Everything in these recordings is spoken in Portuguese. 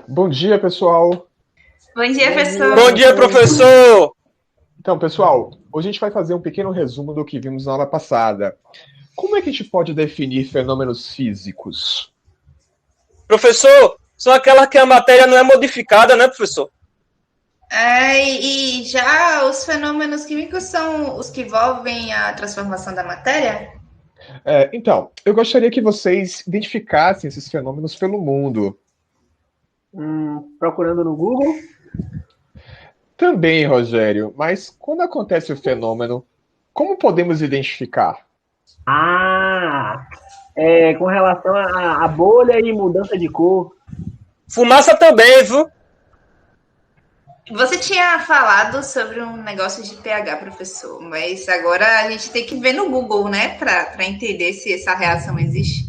Bom dia, pessoal. Bom dia, Bom professor. dia, professor! Então, pessoal, hoje a gente vai fazer um pequeno resumo do que vimos na aula passada. Como é que a gente pode definir fenômenos físicos? Professor, são aquelas que a matéria não é modificada, né, professor? E já os fenômenos químicos são os que envolvem a transformação da matéria? Então, eu gostaria que vocês identificassem esses fenômenos pelo mundo. Procurando no Google. Também, Rogério, mas quando acontece o fenômeno, como podemos identificar? Com relação à bolha e mudança de cor. Fumaça também, viu? Você tinha falado sobre um negócio de pH, professor, mas agora a gente tem que ver no Google, né, para entender se essa reação existe.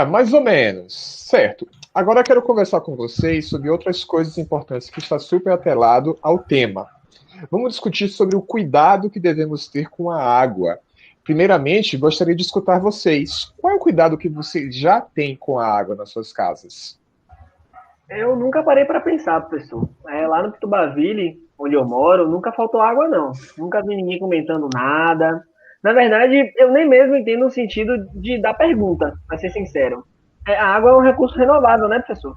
Mais ou menos, certo. Agora eu quero conversar com vocês sobre outras coisas importantes que está super atrelado ao tema. Vamos discutir sobre o cuidado que devemos ter com a água. Primeiramente, gostaria de escutar vocês. Qual é o cuidado que vocês já têm com a água nas suas casas? Eu nunca parei para pensar, professor. Lá no Pitubaville, onde eu moro, nunca faltou água, não. Nunca vi ninguém comentando nada. Na verdade, eu nem mesmo entendo o sentido da pergunta, para ser sincero. A água é um recurso renovável, né, professor?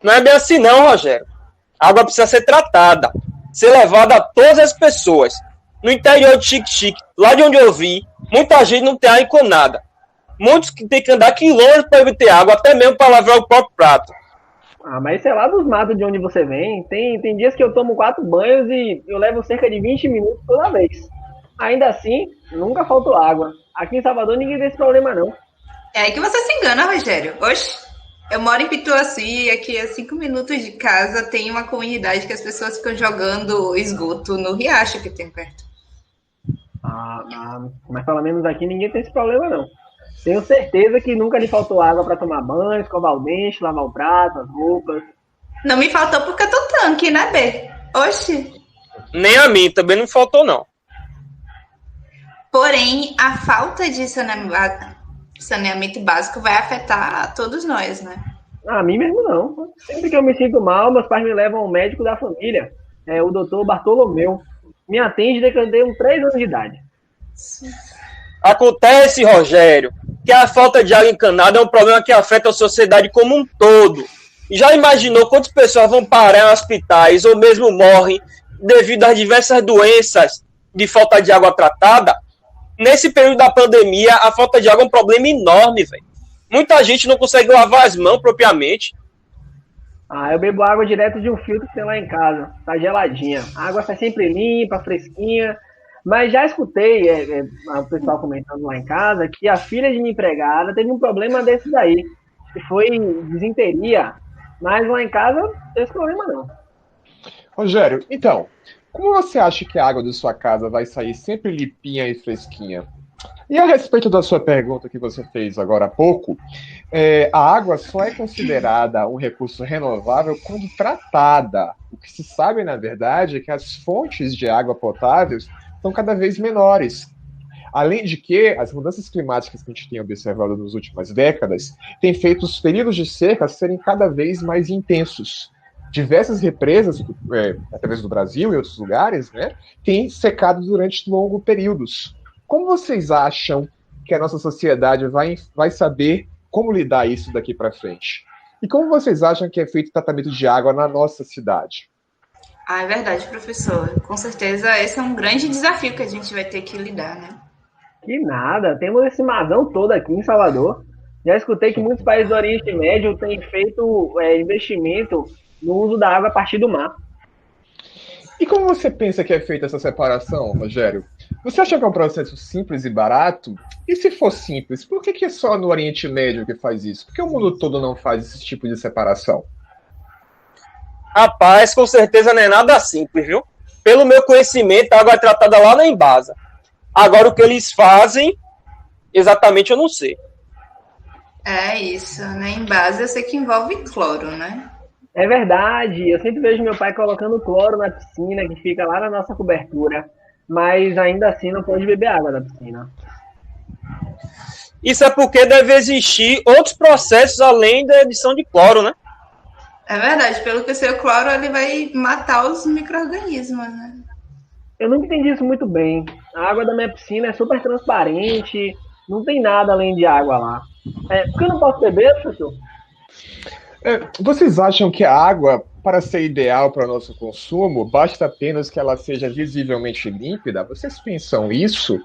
Não é bem assim não, Rogério. A água precisa ser tratada, ser levada a todas as pessoas. No interior de Xique-Xique, lá de onde eu vi, muita gente não tem água encanada. Muitos que têm que andar quilômetros para obter água, até mesmo para lavar o próprio prato. Mas sei lá dos matos de onde você vem. Tem dias que eu tomo 4 banhos e eu levo cerca de 20 minutos toda vez. Ainda assim, nunca faltou água. Aqui em Salvador ninguém tem esse problema, não. É aí que você se engana, Rogério. Oxe, eu moro em Pituaçu e aqui a 5 minutos de casa tem uma comunidade que as pessoas ficam jogando esgoto no riacho que tem perto. Mas pelo menos aqui ninguém tem esse problema, não. Tenho certeza que nunca lhe faltou água para tomar banho, escovar o dente, lavar o prato, as roupas. Não me faltou porque eu tô tanque, né, B? Oxi. Nem a mim, também não faltou, não. Porém, a falta de saneamento básico vai afetar a todos nós, né? A mim mesmo não. Sempre que eu me sinto mal, meus pais me levam ao médico da família, o doutor Bartolomeu. Me atende desde que eu tenho 3 anos de idade. Acontece, Rogério, que a falta de água encanada é um problema que afeta a sociedade como um todo. Já imaginou quantas pessoas vão parar em hospitais ou mesmo morrem devido às diversas doenças de falta de água tratada? Nesse período da pandemia, a falta de água é um problema enorme, velho. Muita gente não consegue lavar as mãos propriamente. Eu bebo água direto de um filtro que tem lá em casa. Tá geladinha. A água tá sempre limpa, fresquinha. Mas já escutei o pessoal comentando lá em casa que a filha de minha empregada teve um problema desse daí. Que foi desinteria. Mas lá em casa não tem esse problema, não. Rogério, então, como você acha que a água da sua casa vai sair sempre limpinha e fresquinha? E a respeito da sua pergunta que você fez agora há pouco, a água só é considerada um recurso renovável quando tratada. O que se sabe, na verdade, é que as fontes de água potável são cada vez menores. Além de que as mudanças climáticas que a gente tem observado nas últimas décadas têm feito os períodos de seca serem cada vez mais intensos. Diversas represas, através do Brasil e outros lugares, né, têm secado durante longos períodos. Como vocês acham que a nossa sociedade vai saber como lidar isso daqui para frente? E como vocês acham que é feito o tratamento de água na nossa cidade? É verdade, professor. Com certeza esse é um grande desafio que a gente vai ter que lidar, né? Que nada, temos esse mazão todo aqui em Salvador. Já escutei que muitos países do Oriente Médio têm feito investimento no uso da água a partir do mar. E como você pensa que é feita essa separação, Rogério? Você acha que é um processo simples e barato? E se for simples, por que é só no Oriente Médio que faz isso? Por que o mundo todo não faz esse tipo de separação? Rapaz, com certeza não é nada simples, viu? Pelo meu conhecimento, a água é tratada lá na Embasa. Agora, o que eles fazem, exatamente eu não sei. É isso, né? Em base eu sei que envolve cloro, né? É verdade, eu sempre vejo meu pai colocando cloro na piscina, que fica lá na nossa cobertura. Mas ainda assim não pode beber água da piscina. Isso é porque deve existir outros processos além da edição de cloro, né? É verdade, pelo que eu sei, o cloro ele vai matar os micro-organismos, né? Eu não entendi isso muito bem. A água da minha piscina é super transparente, não tem nada além de água lá. Por que eu não posso beber, professor? Vocês acham que a água, para ser ideal para o nosso consumo, basta apenas que ela seja visivelmente límpida? Vocês pensam isso?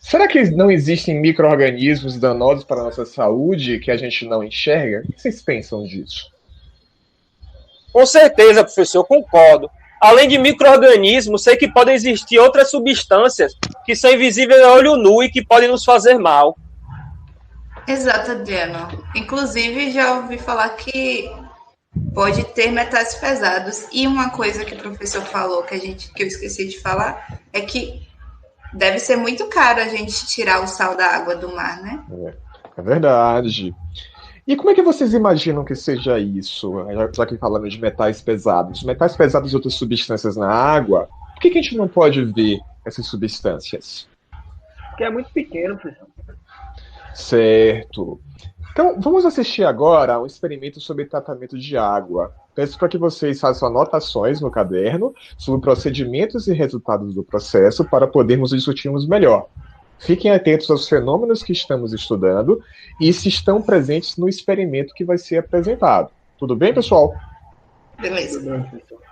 Será que não existem micro-organismos danosos para a nossa saúde que a gente não enxerga? O que vocês pensam disso? Com certeza, professor, eu concordo. Além de micro-organismos, sei que podem existir outras substâncias que são invisíveis a olho nu e que podem nos fazer mal. Exato, Adriano. Inclusive, já ouvi falar que pode ter metais pesados. E uma coisa que o professor falou, que eu esqueci de falar, é que deve ser muito caro a gente tirar o sal da água do mar, né? É verdade. E como é que vocês imaginam que seja isso? Já que falando de metais pesados. Metais pesados e outras substâncias na água, por que a gente não pode ver essas substâncias? Porque é muito pequeno, professor. Certo. Então, vamos assistir agora a um experimento sobre tratamento de água. Peço para que vocês façam anotações no caderno sobre procedimentos e resultados do processo para podermos discutirmos melhor. Fiquem atentos aos fenômenos que estamos estudando e se estão presentes no experimento que vai ser apresentado. Tudo bem, pessoal? Beleza. Tudo bem, professor.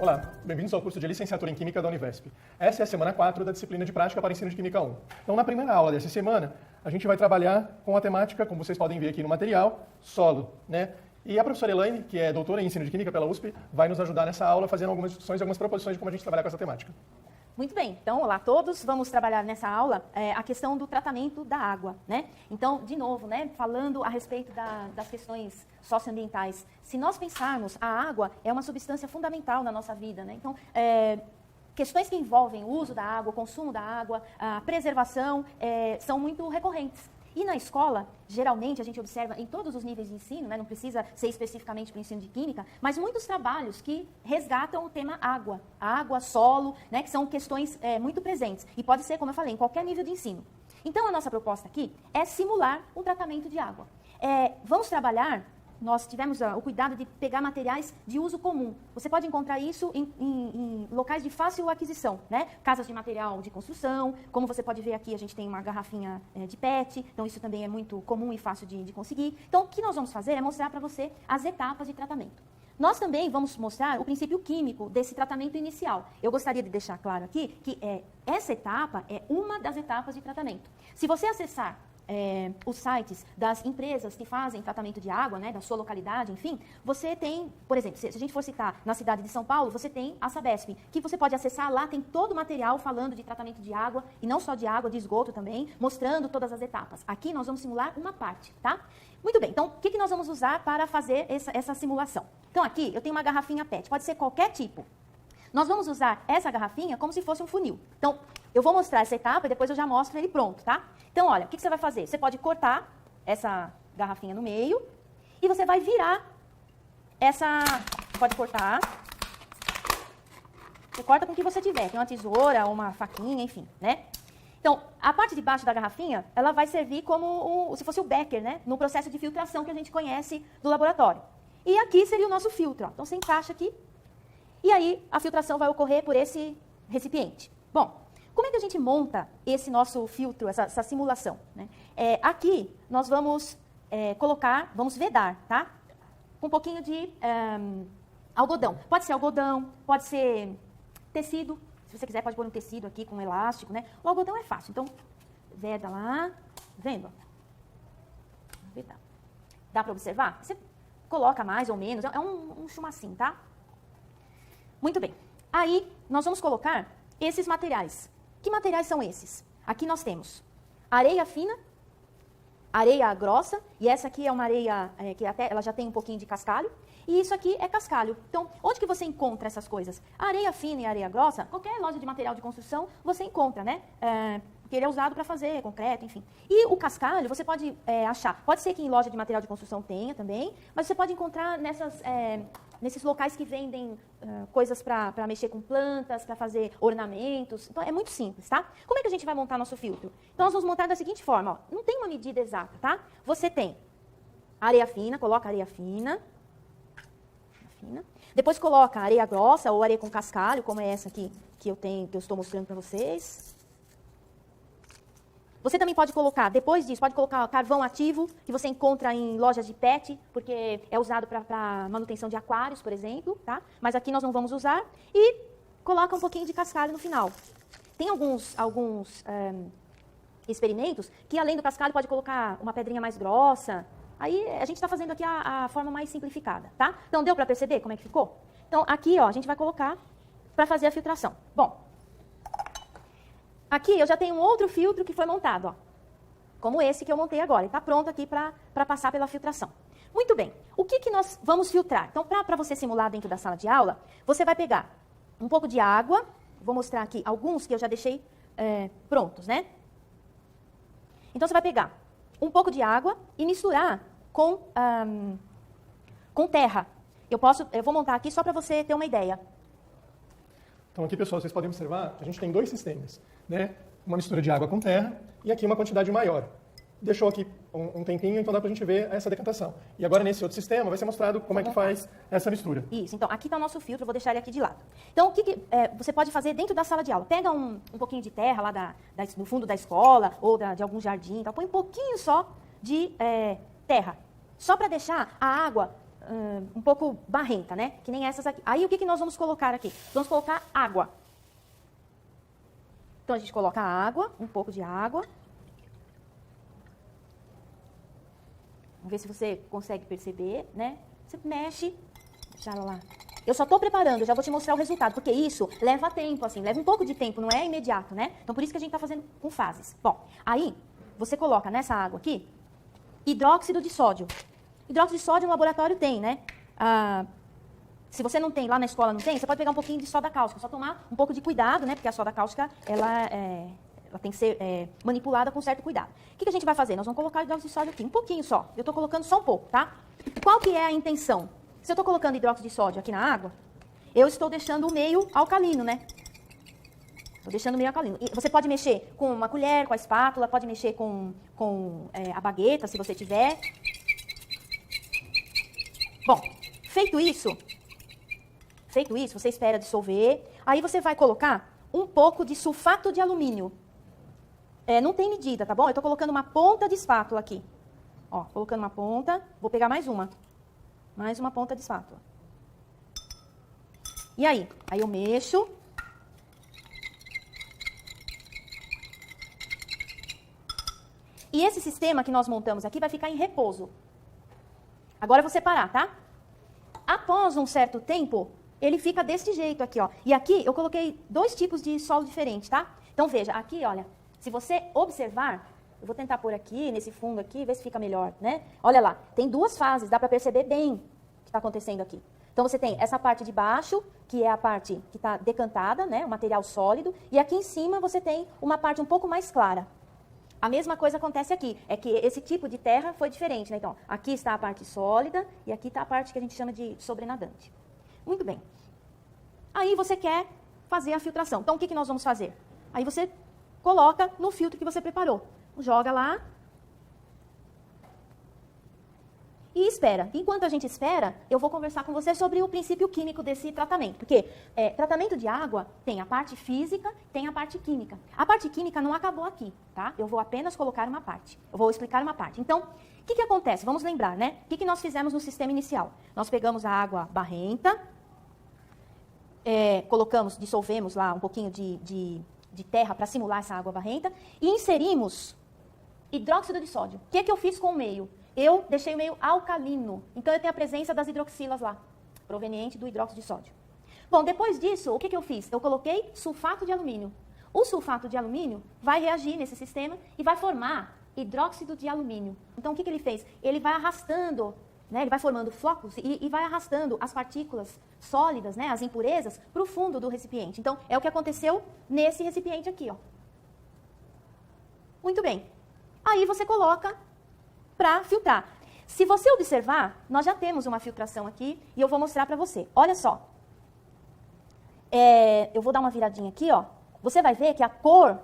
Olá, bem-vindos ao curso de Licenciatura em Química da Univesp. Essa é a semana 4 da disciplina de Prática para Ensino de Química 1. Então, na primeira aula dessa semana, a gente vai trabalhar com a temática, como vocês podem ver aqui no material, solo, né? E a professora Elaine, que é doutora em Ensino de Química pela USP, vai nos ajudar nessa aula fazendo algumas discussões e algumas proposições de como a gente trabalhar com essa temática. Muito bem, então, olá a todos. Vamos trabalhar nessa aula a questão do tratamento da água, né? Então, de novo, né, falando a respeito das questões socioambientais. Se nós pensarmos, a água é uma substância fundamental na nossa vida, né? Então, questões que envolvem o uso da água, o consumo da água, a preservação, são muito recorrentes. E na escola, geralmente, a gente observa em todos os níveis de ensino, né, não precisa ser especificamente para o ensino de química, mas muitos trabalhos que resgatam o tema água, solo, né, que são questões muito presentes. E pode ser, como eu falei, em qualquer nível de ensino. Então, a nossa proposta aqui é simular um tratamento de água. Vamos trabalhar... Nós tivemos o cuidado de pegar materiais de uso comum. Você pode encontrar isso em locais de fácil aquisição, né? Casas de material de construção, como você pode ver aqui, a gente tem uma garrafinha de PET, então isso também é muito comum e fácil de conseguir. Então, o que nós vamos fazer é mostrar para você as etapas de tratamento. Nós também vamos mostrar o princípio químico desse tratamento inicial. Eu gostaria de deixar claro aqui que essa etapa é uma das etapas de tratamento. Se você acessar os sites das empresas que fazem tratamento de água, né, da sua localidade, enfim, você tem, por exemplo, se a gente for citar na cidade de São Paulo, você tem a Sabesp, que você pode acessar lá, tem todo o material falando de tratamento de água, e não só de água, de esgoto também, mostrando todas as etapas. Aqui nós vamos simular uma parte, tá? Muito bem, então, o que nós vamos usar para fazer essa simulação? Então, aqui eu tenho uma garrafinha PET, pode ser qualquer tipo. Nós vamos usar essa garrafinha como se fosse um funil. Então, eu vou mostrar essa etapa e depois eu já mostro ele pronto, tá? Então, olha, o que você vai fazer? Você pode cortar essa garrafinha no meio e você vai virar pode cortar. Você corta com o que você tiver. Tem uma tesoura, uma faquinha, enfim, né? Então, a parte de baixo da garrafinha, ela vai servir como se fosse o becker, né? No processo de filtração que a gente conhece do laboratório. E aqui seria o nosso filtro, ó. Então, você encaixa aqui. E aí, a filtração vai ocorrer por esse recipiente. Bom, como é que a gente monta esse nosso filtro, essa simulação, né? Aqui, nós vamos vamos vedar, tá? Com um pouquinho de algodão. Pode ser algodão, pode ser tecido. Se você quiser, pode pôr um tecido aqui com um elástico, né? O algodão é fácil, então, veda lá, vendo? Vedar. Dá para observar? Você coloca mais ou menos, é um chumacinho, tá? Muito bem. Aí, nós vamos colocar esses materiais. Que materiais são esses? Aqui nós temos areia fina, areia grossa, e essa aqui é uma areia que até ela já tem um pouquinho de cascalho, e isso aqui é cascalho. Então, onde que você encontra essas coisas? A areia fina e a areia grossa, qualquer loja de material de construção você encontra, né? porque ele é usado para fazer concreto, enfim. E o cascalho, você pode achar, pode ser que em loja de material de construção tenha também, mas você pode encontrar nesses locais que vendem coisas para mexer com plantas, para fazer ornamentos. Então, é muito simples, tá? Como é que a gente vai montar nosso filtro? Então, nós vamos montar da seguinte forma, ó, não tem uma medida exata, tá? Você tem areia fina, coloca areia fina. Depois coloca areia grossa ou areia com cascalho, como é essa aqui que eu estou mostrando para vocês. Você também pode colocar, depois disso, pode colocar carvão ativo, que você encontra em lojas de pet, porque é usado para manutenção de aquários, por exemplo, tá? Mas aqui nós não vamos usar. E coloca um pouquinho de cascalho no final. Tem alguns experimentos que, além do cascalho, pode colocar uma pedrinha mais grossa. Aí a gente está fazendo aqui a forma mais simplificada, tá? Então, deu para perceber como é que ficou? Então, aqui, ó, a gente vai colocar para fazer a filtração. Bom, aqui eu já tenho um outro filtro que foi montado, ó, como esse que eu montei agora. Ele está pronto aqui para passar pela filtração. Muito bem, o que nós vamos filtrar? Então, para você simular dentro da sala de aula, você vai pegar um pouco de água. Vou mostrar aqui alguns que eu já deixei prontos, né? Então, você vai pegar um pouco de água e misturar com terra. Eu vou montar aqui só para você ter uma ideia. Então aqui, pessoal, vocês podem observar, a gente tem dois sistemas, né? Uma mistura de água com terra e aqui uma quantidade maior. Deixou aqui um tempinho, então dá para a gente ver essa decantação. E agora nesse outro sistema vai ser mostrado como é que faz essa mistura. Isso, então aqui está o nosso filtro, eu vou deixar ele aqui de lado. Então o que você pode fazer dentro da sala de aula? Pega um pouquinho de terra lá do fundo da escola ou de algum jardim, então põe um pouquinho só de terra, só para deixar a água um pouco barrenta, né? Que nem essas aqui. Aí o que nós vamos colocar aqui? Vamos colocar água. Então a gente coloca água, um pouco de água. Vamos ver se você consegue perceber, né? Você mexe, deixa ela lá. Eu só estou preparando, eu já vou te mostrar o resultado, porque isso leva tempo, assim, leva um pouco de tempo, não é imediato, né? Então por isso que a gente está fazendo com fases. Bom, aí você coloca nessa água aqui hidróxido de sódio. Hidróxido de sódio no laboratório tem, né? Se você não tem, lá na escola não tem, você pode pegar um pouquinho de soda cáustica. Só tomar um pouco de cuidado, né? Porque a soda cáustica, ela tem que ser manipulada com certo cuidado. O que a gente vai fazer? Nós vamos colocar o hidróxido de sódio aqui, um pouquinho só. Eu estou colocando só um pouco, tá? Qual que é a intenção? Se eu estou colocando hidróxido de sódio aqui na água, eu estou deixando o meio alcalino, né? Estou deixando meio alcalino. E você pode mexer com uma colher, com a espátula, pode mexer com a bagueta, se você tiver. Bom, feito isso, você espera dissolver. Aí você vai colocar um pouco de sulfato de alumínio. Não tem medida, tá bom? Eu estou colocando uma ponta de espátula aqui. Ó, colocando uma ponta. Vou pegar mais uma. Mais uma ponta de espátula. E aí? Aí eu mexo. E esse sistema que nós montamos aqui vai ficar em repouso. Agora eu vou separar, tá? Após um certo tempo, ele fica desse jeito aqui, ó. E aqui eu coloquei 2 tipos de solo diferentes, tá? Então veja, aqui, olha, se você observar, eu vou tentar pôr aqui, nesse fundo aqui, ver se fica melhor, né? Olha lá, tem 2 fases, dá para perceber bem o que está acontecendo aqui. Então você tem essa parte de baixo, que é a parte que está decantada, né? O material sólido. E aqui em cima você tem uma parte um pouco mais clara. A mesma coisa acontece aqui, é que esse tipo de terra foi diferente, né? Então, aqui está a parte sólida e aqui está a parte que a gente chama de sobrenadante. Muito bem. Aí você quer fazer a filtração. Então, o que nós vamos fazer? Aí você coloca no filtro que você preparou. Joga lá. E espera. Enquanto a gente espera, eu vou conversar com você sobre o princípio químico desse tratamento. Porque tratamento de água tem a parte física, tem a parte química. A parte química não acabou aqui, tá? Eu vou apenas colocar uma parte. Eu vou explicar uma parte. Então, o que acontece? Vamos lembrar, né? O que nós fizemos no sistema inicial? Nós pegamos a água barrenta, dissolvemos lá um pouquinho de terra para simular essa água barrenta e inserimos hidróxido de sódio. O que eu fiz com o meio? Eu deixei o meio alcalino. Então, eu tenho a presença das hidroxilas lá, proveniente do hidróxido de sódio. Bom, depois disso, o que eu fiz? Eu coloquei sulfato de alumínio. O sulfato de alumínio vai reagir nesse sistema e vai formar hidróxido de alumínio. Então, o que ele fez? Ele vai arrastando, né, ele vai formando flocos e vai arrastando as partículas sólidas, né, as impurezas, para o fundo do recipiente. Então, é o que aconteceu nesse recipiente aqui, ó. Muito bem. Aí você coloca para filtrar. Se você observar, nós já temos uma filtração aqui e eu vou mostrar para você. Olha só. Eu vou dar uma viradinha aqui, ó. Você vai ver que a cor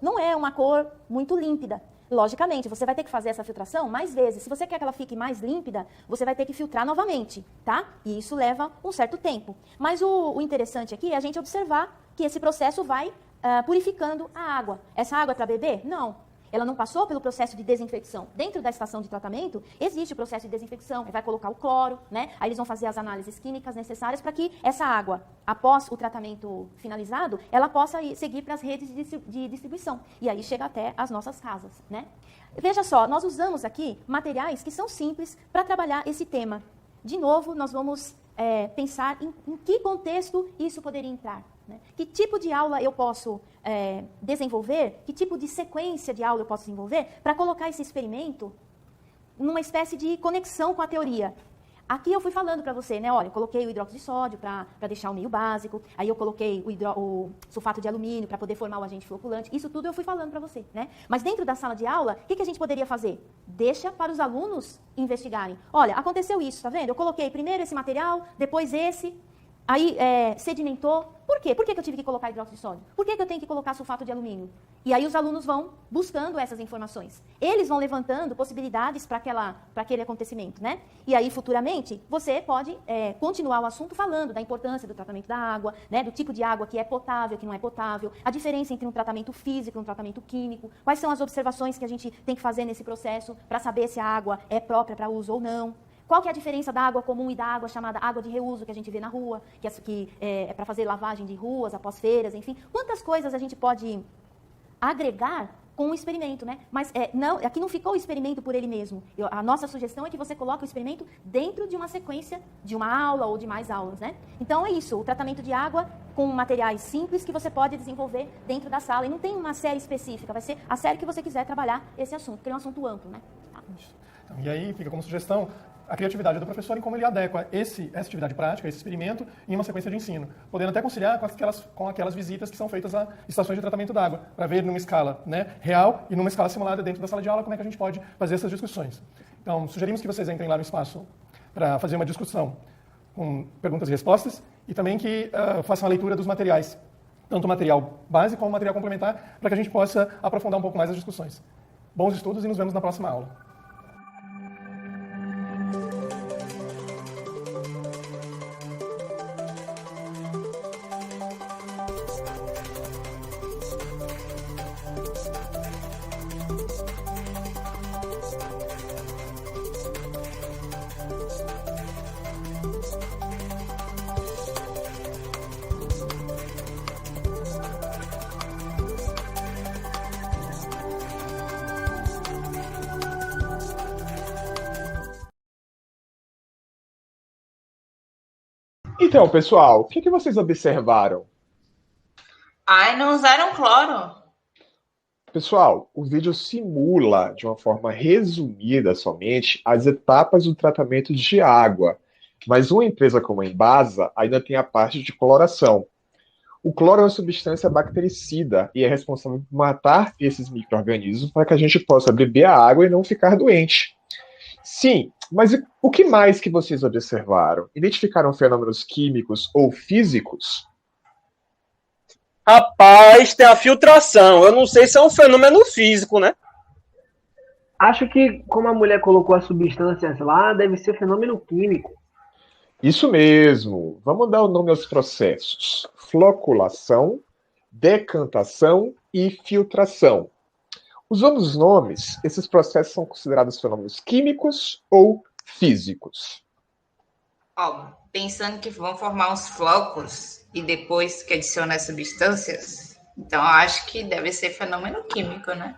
não é uma cor muito límpida. Logicamente, você vai ter que fazer essa filtração mais vezes. Se você quer que ela fique mais límpida, você vai ter que filtrar novamente, tá? E isso leva um certo tempo. Mas o interessante aqui é a gente observar que esse processo vai purificando a água. Essa água é para beber? Não. Ela não passou pelo processo de desinfecção. Dentro da estação de tratamento, existe o processo de desinfecção. Vai colocar o cloro, né? Aí eles vão fazer as análises químicas necessárias para que essa água, após o tratamento finalizado, ela possa seguir para as redes de distribuição. E aí chega até as nossas casas, né? Veja só, nós usamos aqui materiais que são simples para trabalhar esse tema. De novo, nós vamos pensar em que contexto isso poderia entrar. Né? Que tipo de aula eu posso desenvolver, que tipo de sequência de aula eu posso desenvolver para colocar esse experimento numa espécie de conexão com a teoria. Aqui eu fui falando para você, né? Olha, eu coloquei o hidróxido de sódio para deixar o meio básico, aí eu coloquei o sulfato de alumínio para poder formar o agente floculante. Isso tudo eu fui falando para você, né? Mas dentro da sala de aula, o que a gente poderia fazer? Deixa para os alunos investigarem. Olha, aconteceu isso, tá vendo? Eu coloquei primeiro esse material, depois esse, aí sedimentou. Por quê? Por que eu tive que colocar hidróxido de sódio? Por que eu tenho que colocar sulfato de alumínio? E aí os alunos vão buscando essas informações. Eles vão levantando possibilidades para aquele acontecimento, né? E aí, futuramente, você pode continuar o assunto falando da importância do tratamento da água, né? Do tipo de água que é potável, que não é potável, a diferença entre um tratamento físico e um tratamento químico, quais são as observações que a gente tem que fazer nesse processo para saber se a água é própria para uso ou não. Qual que é a diferença da água comum e da água chamada água de reuso, que a gente vê na rua, que é para fazer lavagem de ruas, após feiras, enfim. Quantas coisas a gente pode agregar com o experimento, né? Mas aqui não ficou o experimento por ele mesmo. A nossa sugestão é que você coloque o experimento dentro de uma sequência de uma aula ou de mais aulas, né? Então é isso, o tratamento de água com materiais simples que você pode desenvolver dentro da sala. E não tem uma série específica, vai ser a série que você quiser trabalhar esse assunto, porque é um assunto amplo, né? Tá. Então, e aí fica como sugestão a criatividade do professor em como ele adequa essa atividade prática, esse experimento, em uma sequência de ensino, podendo até conciliar com aquelas visitas que são feitas a estações de tratamento d'água, para ver numa escala, né, real e numa escala simulada dentro da sala de aula como é que a gente pode fazer essas discussões. Então, sugerimos que vocês entrem lá no espaço para fazer uma discussão com perguntas e respostas e também que façam a leitura dos materiais, tanto o material básico como o material complementar, para que a gente possa aprofundar um pouco mais as discussões. Bons estudos e nos vemos na próxima aula. Então, pessoal, o que vocês observaram? Ai, não usaram cloro. Pessoal, o vídeo simula, de uma forma resumida somente, as etapas do tratamento de água. Mas uma empresa como a Embasa ainda tem a parte de cloração. O cloro é uma substância bactericida e é responsável por matar esses micro-organismos para que a gente possa beber a água e não ficar doente. Sim, mas o que mais que vocês observaram? Identificaram fenômenos químicos ou físicos? Rapaz, tem a filtração. Eu não sei se é um fenômeno físico, né? Acho que, como a mulher colocou as substâncias lá, deve ser fenômeno químico. Isso mesmo. Vamos dar o nome aos processos: floculação, decantação e filtração. Usando os nomes, esses processos são considerados fenômenos químicos ou físicos? Pensando que vão formar uns flocos e depois que adicionar substâncias, então eu acho que deve ser fenômeno químico, né?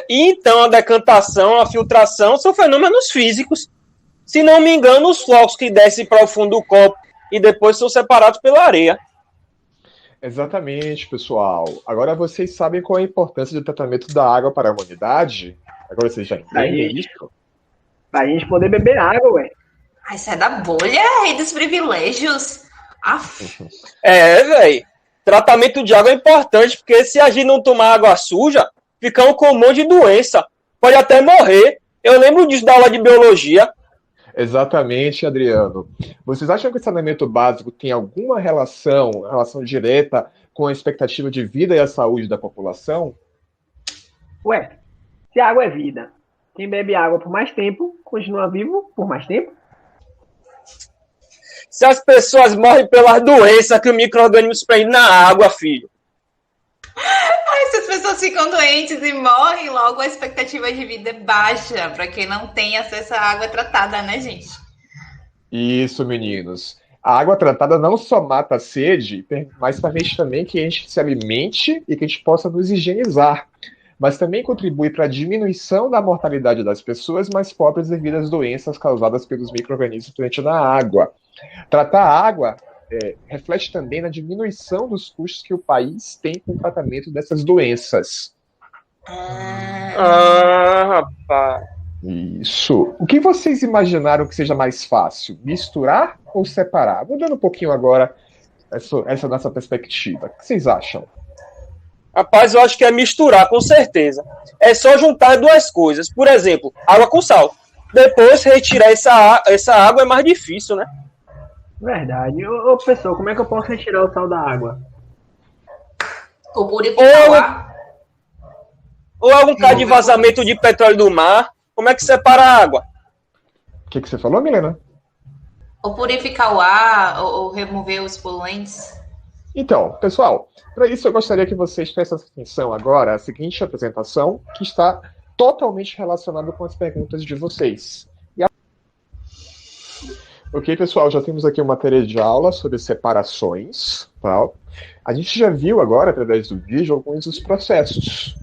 E então a decantação, a filtração são fenômenos físicos. Se não me engano, os flocos que descem para o fundo do copo e depois são separados pela areia. Exatamente, pessoal. Agora vocês sabem qual é a importância do tratamento da água para a humanidade? Agora vocês já entendem isso? Pra gente poder beber água, ué. Ai, sai da bolha, rei dos privilégios. Velho. Tratamento de água é importante, porque se a gente não tomar água suja, ficamos com um monte de doença. Pode até morrer. Eu lembro disso da aula de biologia. Exatamente, Adriano. Vocês acham que o saneamento básico tem alguma relação direta com a expectativa de vida e a saúde da população? Ué, se a água é vida, quem bebe água por mais tempo, continua vivo por mais tempo? Se as pessoas morrem pelas doenças que o micro-organismo prende na água, filho. Se as pessoas ficam doentes e morrem, logo a expectativa de vida é baixa para quem não tem acesso à água tratada, né, gente? Isso, meninos. A água tratada não só mata a sede, mas permite também que a gente se alimente e que a gente possa nos higienizar. Mas também contribui para a diminuição da mortalidade das pessoas mais pobres devido às doenças causadas pelos micro-organismos presentes na água. Tratar a água reflete também na diminuição dos custos que o país tem com o tratamento dessas doenças. Rapaz. Isso. O que vocês imaginaram que seja mais fácil? Misturar ou separar? Mudando um pouquinho agora essa nossa perspectiva. O que vocês acham? Rapaz, eu acho que é misturar, com certeza. É só juntar duas coisas. Por exemplo, água com sal. Depois, retirar essa água é mais difícil, né? Verdade. Ô, pessoal, como é que eu posso retirar o sal da água? Ou purificar o ar. Ou algum caso de vazamento de petróleo do mar. Como é que separa a água? O que você falou, Milena? Ou purificar o ar, ou remover os poluentes. Então, pessoal, para isso eu gostaria que vocês prestassem atenção agora à seguinte apresentação, que está totalmente relacionada com as perguntas de vocês. Ok, pessoal, já temos aqui uma matéria de aula sobre separações. Tá? A gente já viu agora, através do vídeo, alguns dos processos.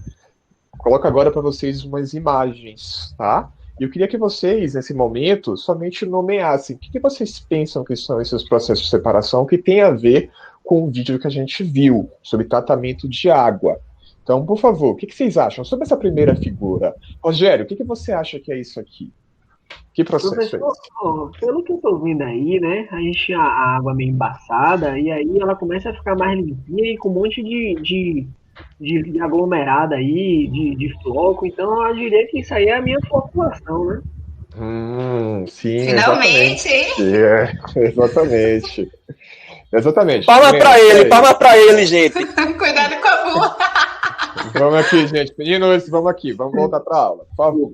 Coloco agora para vocês umas imagens, tá? E eu queria que vocês, nesse momento, somente nomeassem o que vocês pensam que são esses processos de separação que tem a ver com o vídeo que a gente viu sobre tratamento de água. Então, por favor, o que vocês acham sobre essa primeira figura? Rogério, o que você acha que é isso aqui? Que processo é esse? Pelo que eu tô vendo aí, né, a gente tinha a água meio embaçada e aí ela começa a ficar mais limpinha e com um monte de aglomerada aí, de floco. Então eu diria que isso aí é a minha floculação, né? Sim, finalmente, exatamente. hein? Exatamente. Exatamente. Palma pra ele, gente. Cuidado com a bula. Vamos aqui, gente. Meninos, vamos voltar para a aula, por favor.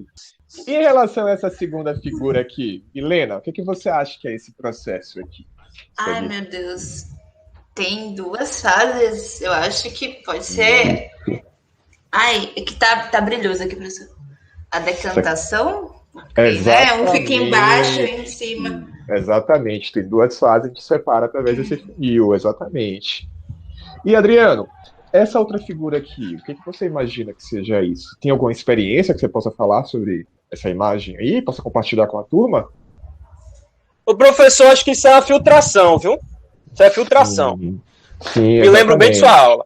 Em relação a essa segunda figura aqui, Helena, o que você acha que é esse processo aqui? Ai, meu Deus. Tem duas fases. Eu acho que pode ser... Ai, é que tá brilhoso aqui, professor. A decantação, né? Um fica embaixo e em cima. Exatamente. Tem duas fases, a gente separa através desse funil, exatamente. E, Adriano, essa outra figura aqui, o que você imagina que seja isso? Tem alguma experiência que você possa falar sobre essa imagem aí? Possa compartilhar com a turma? O professor, acho que isso é uma filtração, viu? Isso é filtração. Sim, me lembro bem de sua aula.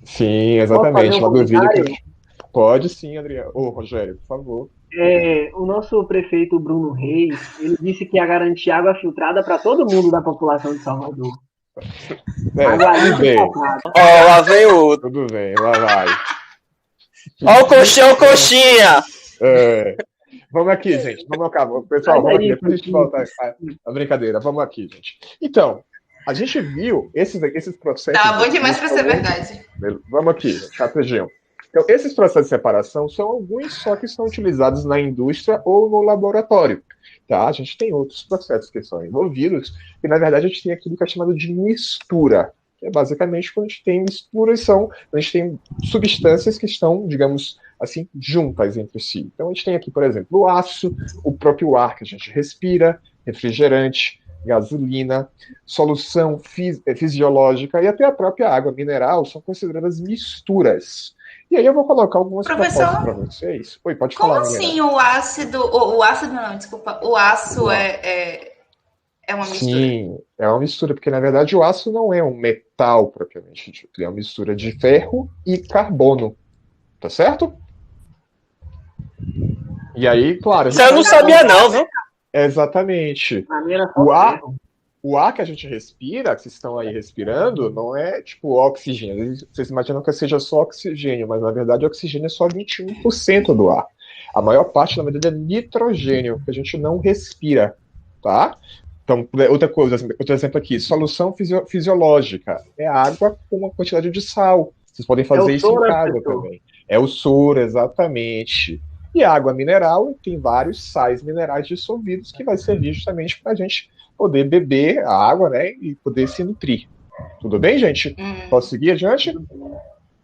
Sim, exatamente. Uma dúvida que... Pode sim, Adriano. Rogério, por favor. O nosso prefeito Bruno Reis, ele disse que ia garantir água filtrada para todo mundo da população de Salvador. Tudo bem. Lá vem outro. Tudo bem, lá vai. Ó o coxinha. Vamos aqui, gente. Vamos cá. Pessoal, vamos aqui. Depois a gente volta a brincadeira. Vamos aqui, gente. Então, a gente viu esses processos... Tá bom demais para ser verdade. Vamos aqui, gente. Rapidinho. Então, esses processos de separação são alguns só que são utilizados na indústria ou no laboratório. Tá? A gente tem outros processos que são envolvidos, e na verdade a gente tem aquilo que é chamado de mistura. Que é basicamente quando a gente tem misturas, a gente tem substâncias que estão, digamos assim, juntas entre si. Então a gente tem aqui, por exemplo, o aço, o próprio ar que a gente respira, refrigerante, gasolina, solução fisiológica e até a própria água mineral são consideradas misturas. E aí eu vou colocar algumas propostas para vocês. Oi, pode falar. Como assim o ácido não, desculpa, o aço é uma mistura? Sim, é uma mistura, porque na verdade o aço não é um metal propriamente dito, ele é uma mistura de ferro e carbono, tá certo? E aí, claro... Isso eu não sabia não, viu? Exatamente. O ar... O ar que a gente respira, que vocês estão aí respirando, não é tipo oxigênio. Vocês imaginam que seja só oxigênio, mas na verdade o oxigênio é só 21% do ar. A maior parte, na verdade, é nitrogênio, que a gente não respira, tá? Então, outra coisa, outro exemplo aqui, solução fisiológica. É água com uma quantidade de sal. Vocês podem fazer isso em casa também. É o soro, exatamente. E água mineral tem vários sais minerais dissolvidos que vai servir justamente para a gente poder beber a água, né, e poder se nutrir. Tudo bem, gente? Posso seguir adiante?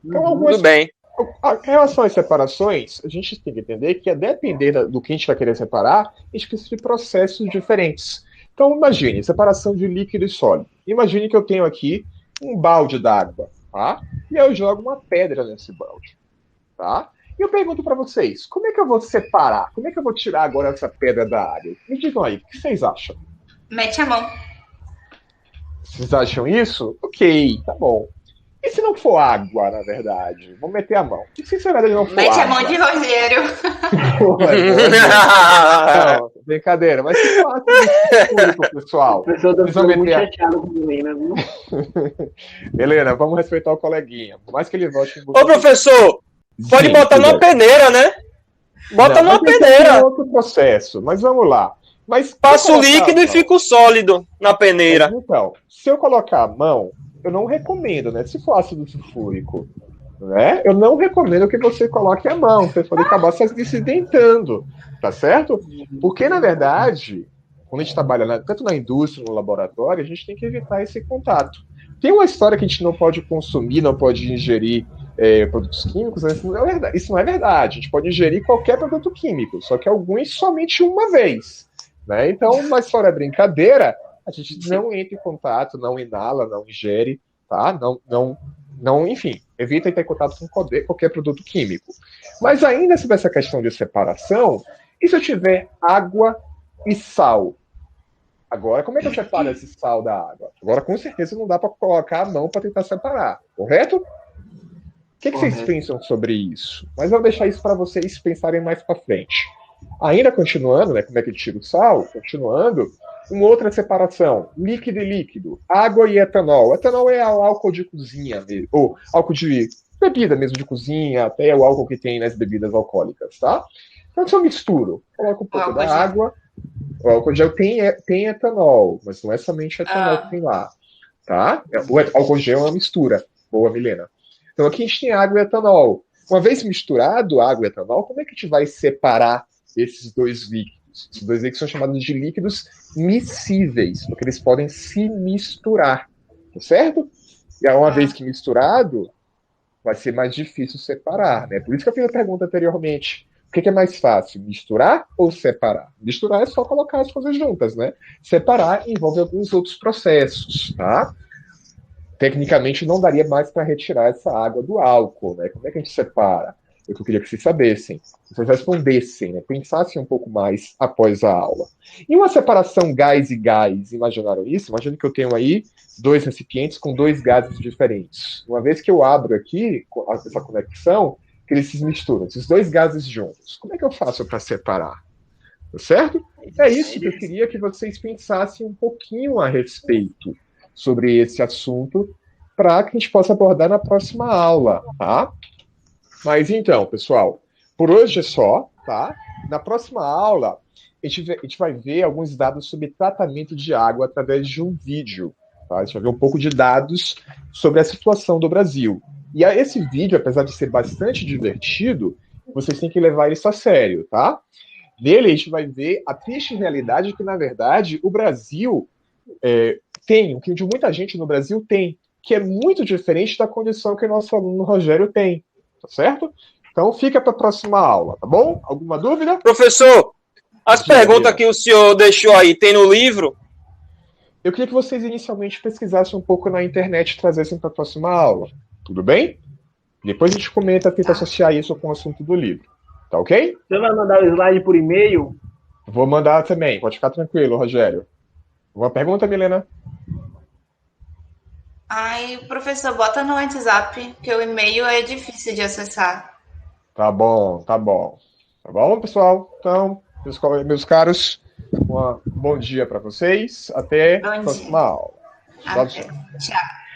Então, Tudo bem. Em relação às separações, a gente tem que entender que, a depender do que a gente vai querer separar, a gente precisa de processos diferentes. Então, imagine, separação de líquido e sólido. Imagine que eu tenho aqui um balde d'água, tá? E eu jogo uma pedra nesse balde, tá? E eu pergunto para vocês, como é que eu vou separar? Como é que eu vou tirar agora essa pedra da água? Me digam aí, o que vocês acham? Mete a mão. Vocês acham isso? Ok, tá bom. E se não for água, na verdade? Vamos meter a mão. E se na verdade não for Mete água? a mão de Rogério. Não, brincadeira. Mas se for água, pessoal. O professor tá Vocês vão muito meter chateado com o Helena, viu? Helena, vamos respeitar o coleguinha. Por mais que ele volte... Ô, professor, pode Sim, botar numa peneira, né? Bota numa peneira. É outro processo, mas vamos lá. Mas Passa o líquido e fica o sólido na peneira. Mas, então, se eu colocar a mão, eu não recomendo, né? Se for ácido sulfúrico, né? Eu não recomendo que você coloque a mão. Você pode acabar se acidentando, tá certo? Porque, na verdade, quando a gente trabalha tanto na indústria, no laboratório, a gente tem que evitar esse contato. Tem uma história que a gente não pode consumir, não pode ingerir produtos químicos, mas isso não é verdade. A gente pode ingerir qualquer produto químico, só que alguns somente uma vez. Né? Então, mas fora a brincadeira, a gente não entra em contato, não inala, não ingere, tá? Não, enfim, evita ter contato com qualquer produto químico. Mas ainda sobre essa questão de separação, e se eu tiver água e sal? Agora, como é que eu separo esse sal da água? Agora, com certeza, não dá para colocar a mão para tentar separar, correto? O que vocês pensam sobre isso? Mas eu vou deixar isso para vocês pensarem mais para frente. Ainda continuando, né, como é que tira o sal? Continuando, uma outra separação, líquido e líquido, água e etanol. Etanol é o álcool de cozinha, ou álcool de bebida mesmo de cozinha, até o álcool que tem nas bebidas alcoólicas, tá? Então, se eu misturo, coloco um pouco da água, o álcool gel tem etanol, mas não é somente etanol que tem lá, tá? O álcool gel é uma mistura. Boa, Milena. Então, aqui a gente tem água e etanol. Uma vez misturado água e etanol, como é que a gente vai separar esses dois líquidos? Esses dois líquidos são chamados de líquidos miscíveis, porque eles podem se misturar, tá certo? E aí, uma vez que misturado, vai ser mais difícil separar, né? Por isso que eu fiz a pergunta anteriormente. O que é mais fácil, misturar ou separar? Misturar é só colocar as coisas juntas, né? Separar envolve alguns outros processos, tá? Tecnicamente, não daria mais para retirar essa água do álcool, né? Como é que a gente separa? Eu queria que vocês sabessem, vocês respondessem, né? Pensassem um pouco mais após a aula. E uma separação gás e gás, imaginaram isso? Imagina que eu tenho aí dois recipientes com dois gases diferentes. Uma vez que eu abro aqui essa conexão, que eles se misturam, esses dois gases juntos. Como é que eu faço para separar? Tá certo? É isso que eu queria que vocês pensassem um pouquinho a respeito sobre esse assunto, para que a gente possa abordar na próxima aula, tá? Mas então, pessoal, por hoje é só, tá? Na próxima aula, a gente vai ver alguns dados sobre tratamento de água através de um vídeo, tá? A gente vai ver um pouco de dados sobre a situação do Brasil. E esse vídeo, apesar de ser bastante divertido, vocês têm que levar isso a sério, tá? Nele, a gente vai ver a triste realidade que, na verdade, o Brasil tem, o que muita gente no Brasil tem, que é muito diferente da condição que o nosso aluno Rogério tem, tá certo? Então fica para a próxima aula, tá bom? Alguma dúvida? Professor, as perguntas que o senhor deixou aí, tem no livro? Eu queria que vocês inicialmente pesquisassem um pouco na internet e trazessem para a próxima aula, tudo bem? Depois a gente comenta, tenta associar isso com o assunto do livro, tá ok? Você vai mandar o slide por e-mail? Vou mandar também, pode ficar tranquilo, Rogério. Uma pergunta, Milena? Ai, professor, bota no WhatsApp, que o e-mail é difícil de acessar. Tá bom, tá bom. Tá bom, pessoal? Então, meus caros, Bom dia para vocês. Até a próxima aula. Tchau, tchau. Tchau.